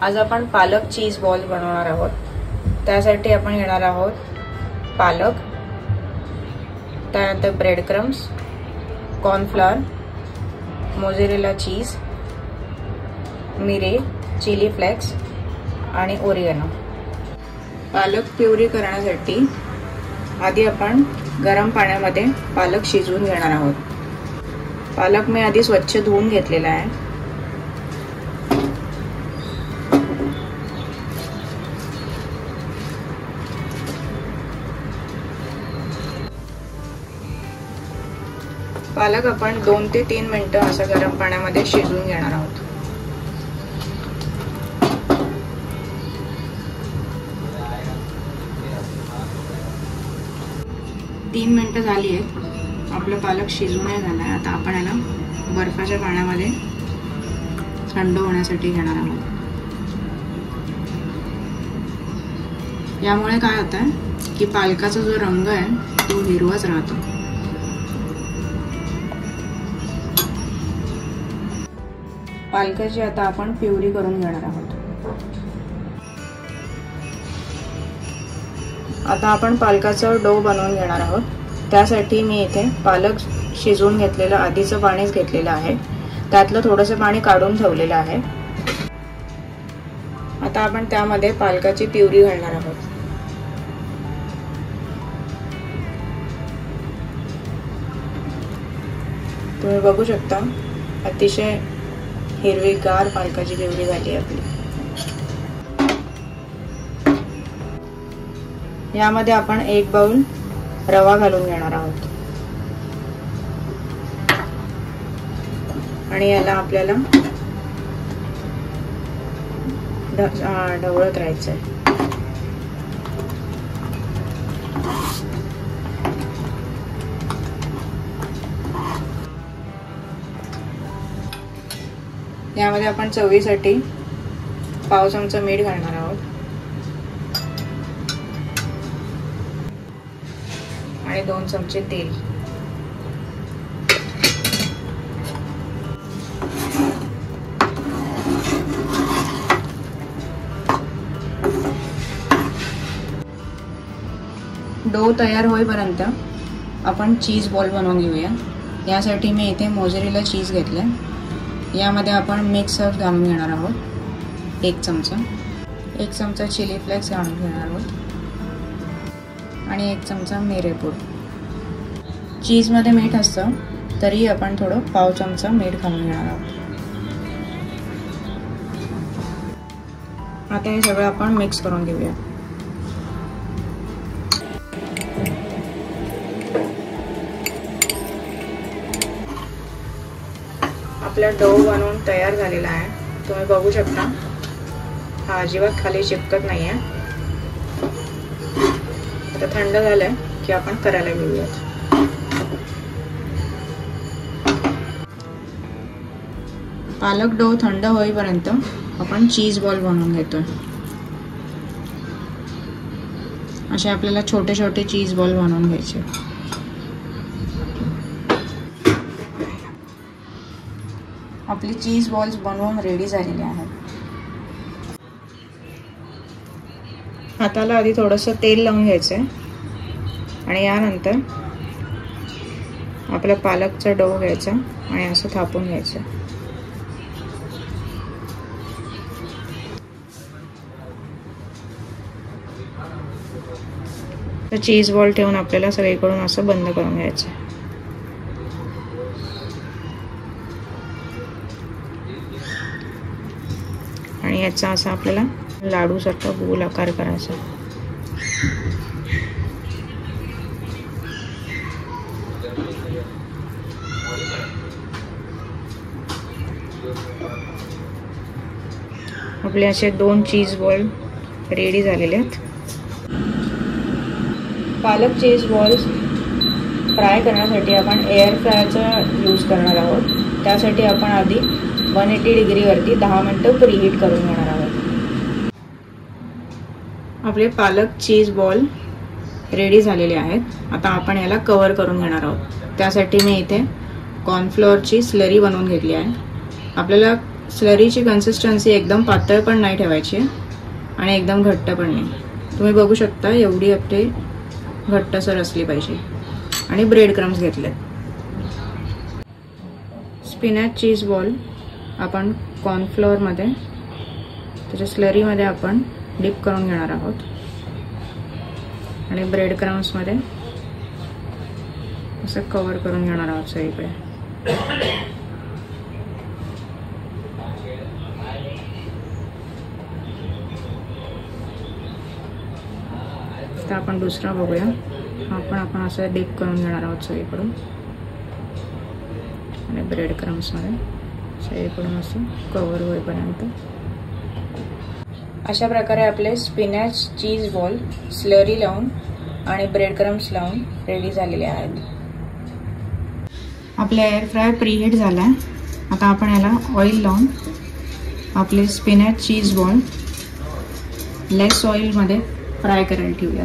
आज आपण पालक चीज बॉल बनवणार आहोत। त्यासाठी आपण घेणार आहोत पालक, त्यानंतर ब्रेड क्रम्स, कॉर्नफ्लोअर, मोझरेला चीज, मिरे, चिली फ्लेक्स आणि ओरिगॅनो। पालक प्युरी करण्यासाठी आधी आपण गरम पाण्यामध्ये पालक शिजवून घेणार आहोत। पालक मी आधी स्वच्छ धुवून घेतलेला आहे। पालक आपण 2 ते 3 मिनिटं असं गरम पाण्यामध्ये शिजवून घेणार आहोत। तीन मिनिटं झाली आहेत। आपलं पालक शिजून झालाय। आता आपण याला बर्फाच्या पाण्यामध्ये थंड होण्यासाठी घेणार आहोत। यामुळे काय होतं की पालकाचा जो रंग आहे तो हिरवाच राहतो। पालकाची आता आपण प्युरी करून घेणार आहोत। आता आपण पालकाचा डो बनवून घेणार आहोत। त्यासाठी मी इथे पालक शिजवून घेतलेलं आधीचं पाणीच घेतलेलं आहे। त्यातलं थोडंसं पाणी काढून ठेवलेलं आहे। आता आपण त्यामध्ये पालकाची प्युरी घालणार आहोत। तुम्ही बघू शकता अतिशय हिरवीगार पालकाची प्युरी झाली आपली। यामध्ये आपण 1 बाउल रवा घालून घेणार आहोत आणि याला आपल्याला ढवळत राहायचं आहे। यामध्ये आपण चवीसाठी पाव चमचा मीठ घालणार आहोत आणि 2 चमचे तेल। डो तयार होईपर्यंत आपण चीज बॉल बनवून घेऊया। यासाठी मी इथे मोझरेला चीज घेतले। यामध्ये आपण मिक्स हर्ब्स घालून घेणार आहोत। 1 चमचा चिली फ्लेक्स घालून घेणार आहोत आणि 1 चमचा मिरेपूड। चीजमध्ये मीठ असतं तरी आपण थोडं पाव चमचा मीठ घालून घेणार आहोत। आता हे सगळं आपण मिक्स करून घेऊया। आपला डो बनवून तयार झालेला आहे। तुम्ही बघू शकता हा अजिबात खाली चिपकत नाहीये। आता थंड झालंय की आपण करायला घेऊयात। पालक डो थंड होईपर्यंत आपण चीज बॉल बनवून घेतोय। असे आपल्याला छोटे छोटे चीज बॉल बनवून घ्यायचे। आपली चीज बॉल्स बनवून रेडी झालेले आहेत। हाताला आधी थोडंसं तेल लावून घ्यायचंय आणि यानंतर आपला पालकचा डो घ्यायचा आणि असं थापून घ्यायचं। तर चीज बॉल ठेवून आपल्याला सगळीकडून असं बंद करून घ्यायचं। आणि याचा असा आपल्याला लाडू सारखा गोल आकार करायचा। आपले असे 2 चीज बॉल रेडी झालेले आहेत। पालक चीज बॉल्स फ्राय करण्यासाठी आपण एअर फ्रायरचा यूज करणार आहोत। त्यासाठी आपण आधी 180 डिग्रीवरती 10 मिनिटं प्रीहीट करून घेणार आहोत। आपले पालक चीज बॉल रेडी झालेले आहेत। आता आपण याला कव्हर करून घेणार आहोत। त्यासाठी मी इथे कॉर्नफ्लोअरची स्लरी बनवून घेतली आहे। आपल्याला स्लरीची कन्सिस्टन्सी एकदम पातळ पण नाही ठेवायची आणि एकदम घट्ट पण नाही. तुम्ही बघू शकता एवढी आपली घट्टसर असली पाहिजे. आणि ब्रेड क्रम्स घेतले. स्पिनॅच चीज बॉल आपण कॉर्नफ्लोअरमध्ये त्याच्या स्लरीमध्ये आपण डिप करून घेणार आहोत आणि ब्रेड क्रम्समध्ये असं कव्हर करून घेणार आहोत सगळीकडे. आता आपण दुसरा बघूया. हा पण आपण असं डिप करून घेणार आहोत सगळीकडून आणि ब्रेड क्रम्समध्ये सगळीकडून असं कव्हर होईपर्यंत. अशा प्रकारे आपले स्पिनॅच चीज बॉल स्लरी लावून आणि ब्रेड क्रम्स लावून रेडी झालेले आहेत. आपला एअर फ्रायर प्रीहीट झालाय. आता आपण याला ऑइल लावून आपले स्पिनॅच चीज बॉल लेस ऑइलमध्ये फ्राय करायला ठेवूया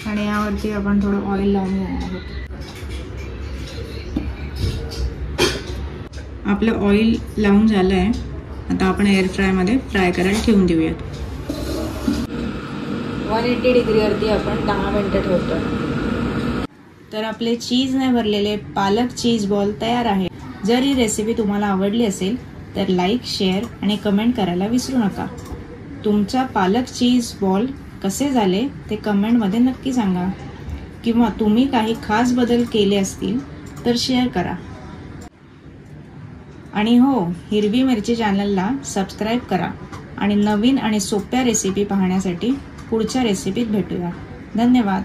आणि यावरती आपण थोडं ऑइल लावून घेणार आहोत. आपलं ऑइल लावून झालंय. आता आपण एअर फ्रायमध्ये फ्राय करायला ठेवून देऊयात. 180 डिग्रीवरती आपण 10 मिनिटं ठेवतो. तर आपले चीजने भरलेले पालक चीज बॉल तयार आहे. जर ही रेसिपी तुम्हाला आवडली असेल तर लाईक, शेअर आणि कमेंट करायला विसरू नका. तुमचा पालक चीज बॉल कसे झाले ते कमेंटमध्ये नक्की सांगा. किंवा तुम्ही काही खास बदल केले असतील तर शेअर करा. आणि हो, हिरवी मिरची चॅनलला सबस्क्राईब करा आणि नवीन आणि सोप्या रेसिपी पाहण्यासाठी पुढच्या रेसिपीत भेटूया. धन्यवाद.